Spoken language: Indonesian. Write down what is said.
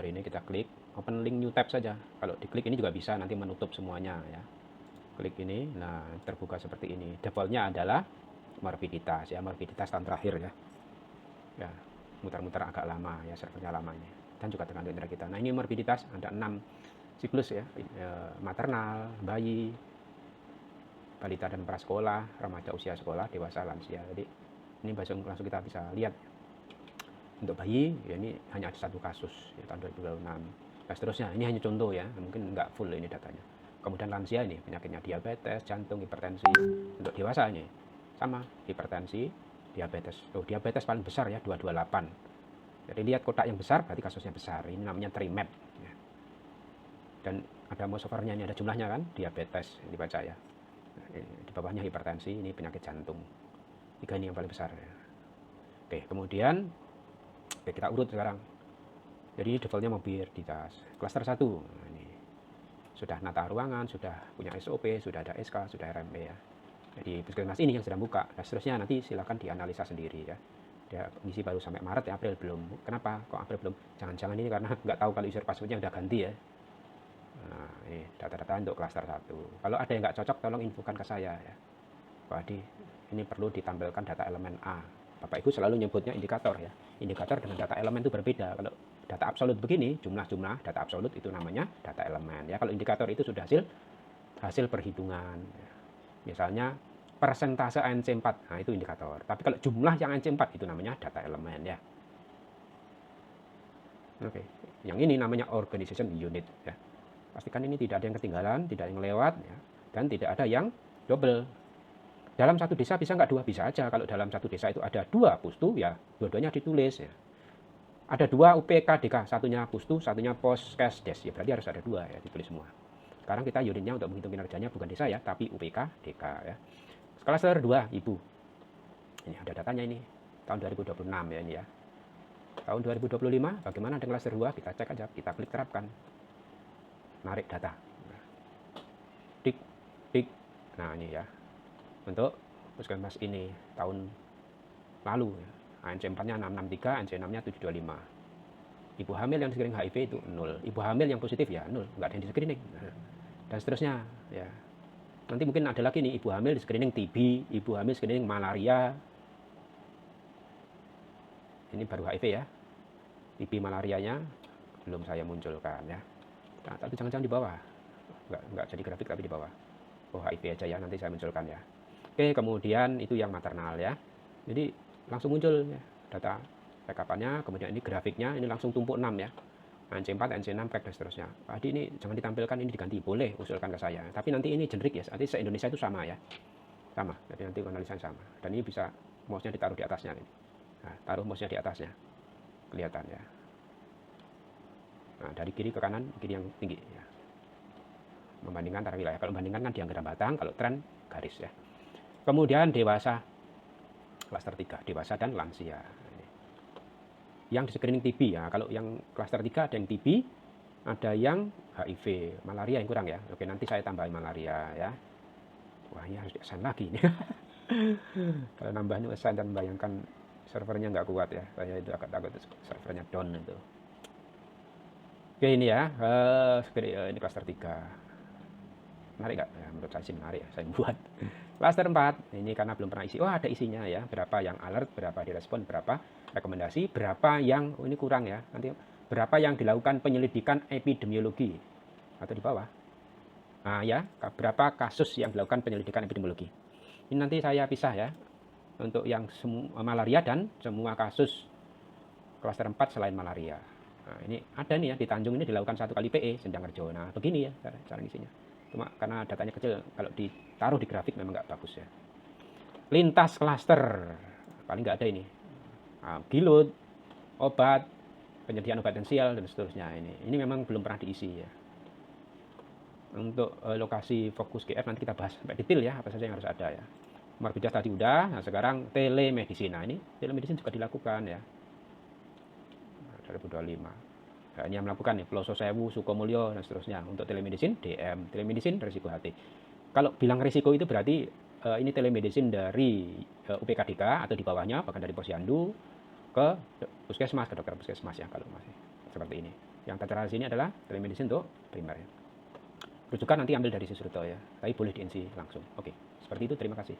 browser ini kita klik, open link new tab saja. Kalau diklik ini juga bisa nanti menutup semuanya ya. Klik ini, nah terbuka seperti ini. Defaultnya adalah morbiditas ya, morbiditas tahun terakhir ya. Ya, muter-muter agak lama ya, servernya lama ini. Dan juga tergantung indera kita. Nah ini morbiditas ada 6 siklus ya, maternal, bayi, balita dan prasekolah, remaja usia sekolah, dewasa, lansia. Jadi ini langsung kita bisa lihat. Untuk bayi ya ini hanya ada 1 kasus ya, tahun 2026. Nah seterusnya ini hanya contoh ya, mungkin nggak full ini datanya. Kemudian lansia ini penyakitnya diabetes, jantung, hipertensi. Untuk dewasa ini sama, hipertensi, diabetes. Diabetes paling besar ya, 228. Jadi lihat kotak yang besar berarti kasusnya besar. Ini namanya TRIMAP ya. Dan ada mouse overnya, ini ada jumlahnya kan, diabetes dibaca ya. Nah, di bawahnya hipertensi, ini penyakit jantung. 3 ini yang paling besar ya. Oke, kemudian kita urut sekarang. Jadi defaultnya morbiditas. Klaster 1. Nah, ini sudah nata ruangan, sudah punya SOP, sudah ada SK, sudah RMP ya. Jadi puskesmas ini yang sedang buka. Nah, seterusnya nanti silakan dianalisa sendiri ya. Dia ngisi baru sampai Maret ya, April belum. Kenapa kok April belum? Jangan-jangan ini karena nggak tahu kalau user passwordnya udah ganti ya. Nah, ini data-data untuk klaster 1. Kalau ada yang nggak cocok, tolong infokan ke saya ya. Pak Adi, ini perlu ditampilkan data elemen A. Bapak Ibu selalu nyebutnya indikator ya. Indikator dengan data elemen itu berbeda. Kalau data absolut begini, jumlah-jumlah data absolut itu namanya data elemen ya. Kalau indikator itu sudah hasil perhitungan. Ya. Misalnya persentase ANC4, nah itu indikator. Tapi kalau jumlah yang ANC4 itu namanya data elemen ya. Oke, yang ini namanya organization unit ya. Pastikan ini tidak ada yang ketinggalan, tidak ada yang lewat ya, dan tidak ada yang double. Dalam satu desa bisa nggak 2? Bisa aja. Kalau dalam satu desa itu ada 2 pustu, ya dua-duanya ditulis ya. Ada 2 UPKDK, satunya pustu, satunya poskesdes, ya berarti harus ada 2 ya, ditulis semua. Sekarang kita unitnya untuk menghitung kinerjanya bukan desa ya, tapi UPKDK ya. Klaster 2, ibu. Ini ada datanya ini, tahun 2026 ya ini ya. Tahun 2025, bagaimana dengan klaster 2? Kita cek aja, kita klik terapkan. Narik data. Dik, dik. Nah ini ya. Untuk puskesmas ini tahun lalu ya. ANC4-nya 663, ANC6-nya 725. Ibu hamil yang di screening HIV itu 0. Ibu hamil yang positif ya 0, nggak ada yang di screening. Nah, dan seterusnya ya. Nanti mungkin ada lagi nih, ibu hamil di screening TB, ibu hamil screening malaria. Ini baru HIV ya. TB malarianya belum saya munculkan ya. Nah, tapi jangan-jangan di bawah. Nggak jadi grafik tapi di bawah. Oh, HIV aja ya, nanti saya munculkan ya. Oke, kemudian itu yang maternal ya. Jadi langsung muncul ya, data rekapannya, kemudian ini grafiknya, ini langsung tumpuk 6 ya. ANC4, ANC6, PEG dan seterusnya. Pak Adi ini jangan ditampilkan, ini diganti. Boleh, usulkan ke saya. Tapi nanti ini generik ya, nanti se-Indonesia itu sama ya. Sama, jadi nanti analisanya sama. Dan ini bisa mouse-nya ditaruh di atasnya. Ini. Nah, taruh mouse-nya di atasnya. Kelihatan ya. Nah, dari kiri ke kanan, kiri yang tinggi ya. Membandingkan antara wilayah. Kalau membandingkan kan diagram batang, kalau tren garis ya. Kemudian dewasa, klaster 3, dewasa dan lansia. Yang di screening TB ya, kalau yang klaster 3 ada yang TB, ada yang HIV, malaria yang kurang ya. Oke, nanti saya tambahin malaria ya. Wah, ini harus di-assign lagi nih. Kalau nambahnya assign dan bayangkan servernya nggak kuat ya. Saya itu agak takut servernya down itu. Oke, ini ya, ini klaster 3. Menarik nggak? Ya, menurut saya sih menarik ya, saya buat. Klaster 4, ini karena belum pernah isi. Oh, ada isinya ya, berapa yang alert, berapa direspon, berapa rekomendasi, berapa yang, oh ini kurang ya, nanti berapa yang dilakukan penyelidikan epidemiologi, atau di bawah. Nah ya, berapa kasus yang dilakukan penyelidikan epidemiologi. Ini nanti saya pisah ya, untuk yang malaria dan semua kasus klaster 4 selain malaria. Nah ini ada nih ya, di Tanjung ini dilakukan 1 kali PE, Sendang Rejo. Nah begini ya cara ngisinya. Cuma karena datanya kecil, kalau ditaruh di grafik memang nggak bagus ya. Lintas klaster, paling nggak ada ini. Gilut, obat, penyediaan obat esensial dan seterusnya ini. Ini memang belum pernah diisi ya. Untuk lokasi fokus GF nanti kita bahas sampai detail ya, apa saja yang harus ada ya. Morbiditas tadi udah, nah sekarang telemedicine. Nah ini telemedicine juga dilakukan ya. 2025. Nah, ini yang melakukan nih, Ploso Sewu, Sukomulyo, dan seterusnya. Untuk telemedicine, DM. Telemedicine, risiko HT. Kalau bilang risiko itu berarti ini telemedicine dari UPKDK atau di bawahnya, bahkan dari Posyandu ke puskesmas, ke dokter puskesmas ya, kalau masih seperti ini. Yang tata sini adalah telemedicine untuk primer ya. Rujukan nanti ambil dari Sisruto ya, tapi boleh di NC langsung. Oke, seperti itu. Terima kasih.